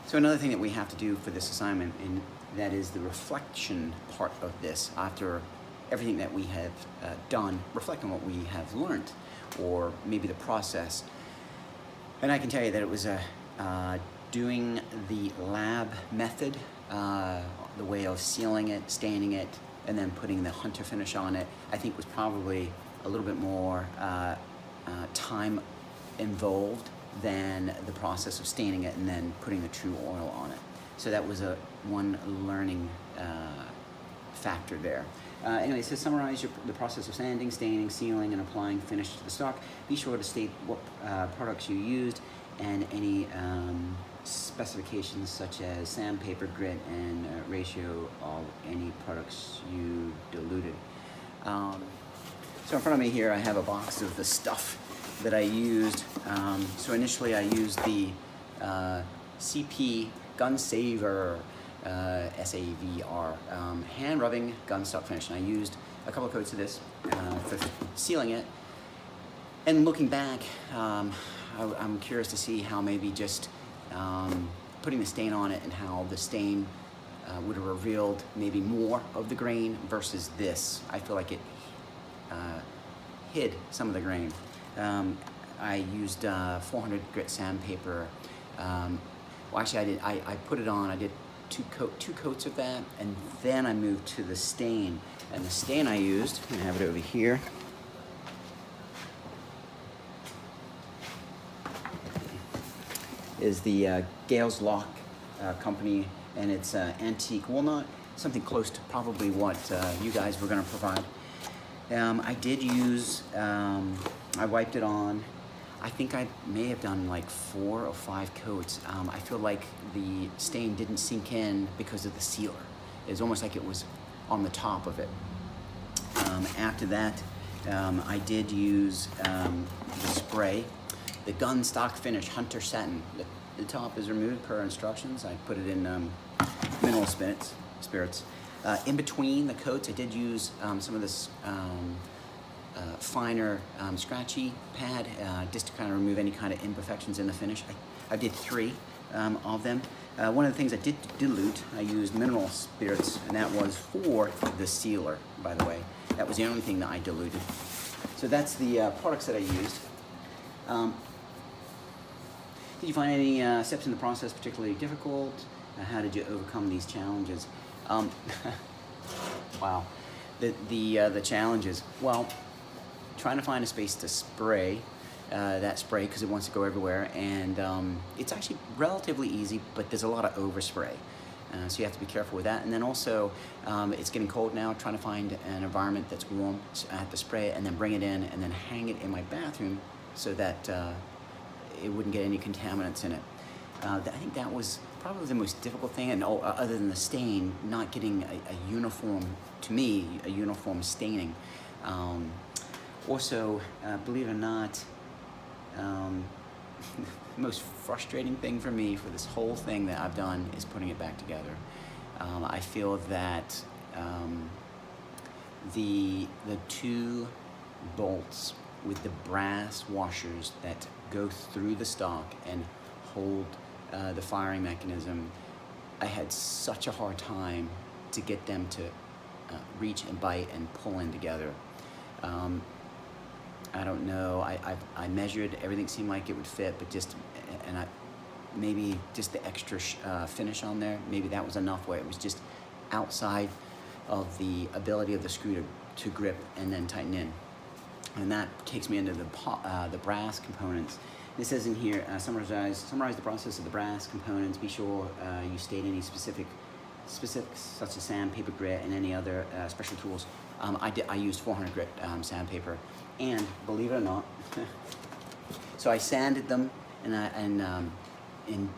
So another thing that we have to do for this assignment, and that is the reflection part of this. After everything that we have done, reflect on what we have learned, or maybe the process. And I can tell you that it was doing the lab method, the way of sealing it, staining it, and then putting the hunter finish on it, I think was probably a little bit more time involved than the process of staining it and then putting the true oil on it. So that was one learning factor there. Anyway, it says summarize the process of sanding, staining, sealing, and applying finish to the stock. Be sure to state what products you used and any specifications such as sandpaper, grit, and ratio of any products you diluted. So in front of me here I have a box of the stuff that I used. So initially I used the CP Gun Saver SAVR hand rubbing gun stock finish, and I used a couple of coats of this for sealing it. And looking back, I'm curious to see how maybe just putting the stain on it and how the stain would have revealed maybe more of the grain versus this. I feel like it hid some of the grain. I used 400 grit sandpaper. Well, actually, I put it on. I did two coats of that, and then I moved to the stain. And the stain I used, I have it over here. Is the Gales Lock company, and it's antique walnut, something close to probably what you guys were going to provide. I did use, I wiped it on. I think I may have done like 4 or 5 coats. I feel like the stain didn't sink in because of the sealer. It was almost like it was on the top of it. After that, I did use the spray, the gun stock finish Hunter Satin. The top is removed per instructions. I put it in mineral spirits. In between the coats, I did use some of this finer scratchy pad just to kind of remove any kind of imperfections in the finish. I did 3 of them. One of the things I did dilute, I used mineral spirits, and that was for the sealer, by the way. That was the only thing that I diluted. So that's the products that I used. Did you find any steps in the process particularly difficult? How did you overcome these challenges? Wow, the challenges. Well, trying to find a space to spray that spray because it wants to go everywhere, and it's actually relatively easy, but there's a lot of overspray. So you have to be careful with that. And then also, it's getting cold now, trying to find an environment that's warm. So I have to spray it and then bring it in and then hang it in my bathroom so that it wouldn't get any contaminants in it. I think that was probably the most difficult thing, and other than the stain, not getting a uniform, to me, a uniform staining. Also, believe it or not, the most frustrating thing for me for this whole thing that I've done is putting it back together. I feel that the 2 bolts with the brass washers that go through the stock and hold the firing mechanism, I had such a hard time to get them to reach and bite and pull in together. I don't know, I measured, everything seemed like it would fit, but maybe just the extra finish on there, maybe that was enough where it was just outside of the ability of the screw to grip and then tighten in. And that takes me into the brass components. It says in here, summarize the process of the brass components. Be sure you state any specifics such as sandpaper, grit, and any other special tools. I used 400 grit sandpaper, and believe it or not, so I sanded them in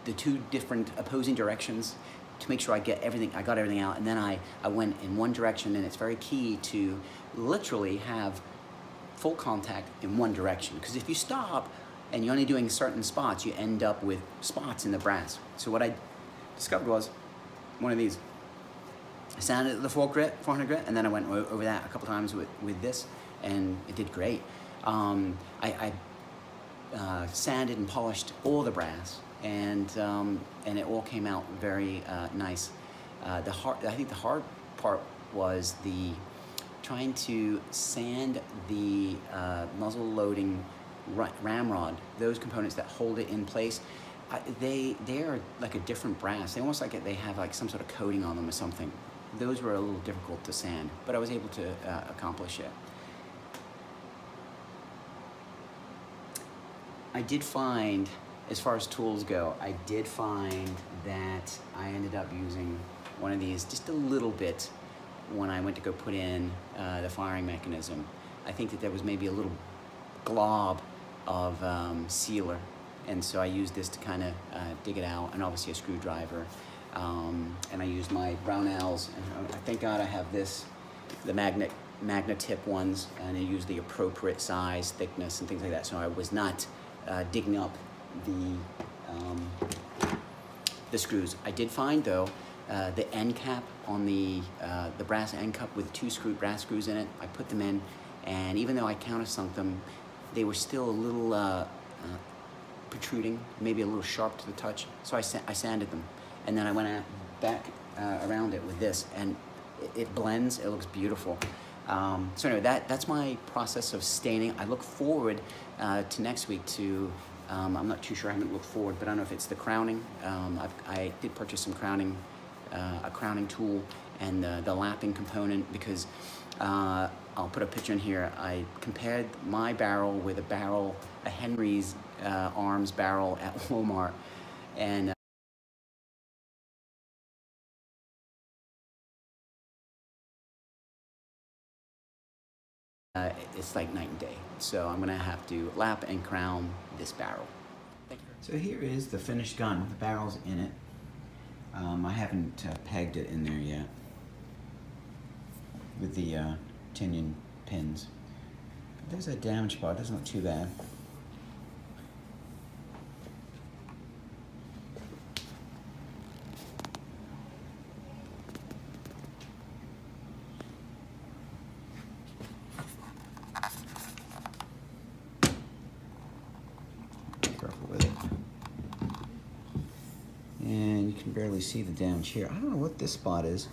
the 2 different opposing directions to make sure I got everything out, and then I went in one direction, and it's very key to literally have full contact in one direction, because if you stop and you're only doing certain spots, you end up with spots in the brass. So what I discovered was one of these. I sanded the 400 grit, and then I went over that a couple times with this, and it did great. I sanded and polished all the brass, and it all came out very nice. I think the hard part was trying to sand the muzzle loading ramrod, those components that hold it in place. They are like a different brass. They almost like they have like some sort of coating on them or something. Those were a little difficult to sand, but I was able to accomplish it. I did find, as far as tools go, I did find that I ended up using one of these just a little bit when I went to go put in the firing mechanism. I think that there was maybe a little glob of sealer, and so I used this to kind of dig it out, and obviously a screwdriver. And I used my Brownells, and thank God I have this, the magnet tip ones, and I used the appropriate size, thickness, and things like that, so I was not digging up the screws. I did find though the end cap on the brass end cap with two brass screws in it. I put them in, and even though I countersunk them, they were still a little protruding, maybe a little sharp to the touch. So I sanded them, and then I went back around it with this, and it blends. It looks beautiful. So anyway, that's my process of staining. I look forward to next week to, I'm not too sure, I haven't looked forward, but I don't know if it's the crowning. I did purchase some crowning, a crowning tool, and the lapping component, because I'll put a picture in here. I compared my barrel with a Henry's Arms barrel at Walmart, and it's like night and day. So I'm gonna have to lap and crown this barrel. So here is the finished gun. The barrel's in it. I haven't pegged it in there yet with the tinian pins. But there's a damage spot. Doesn't look too bad. Careful with it. And you can barely see the damage here. I don't know what this spot is.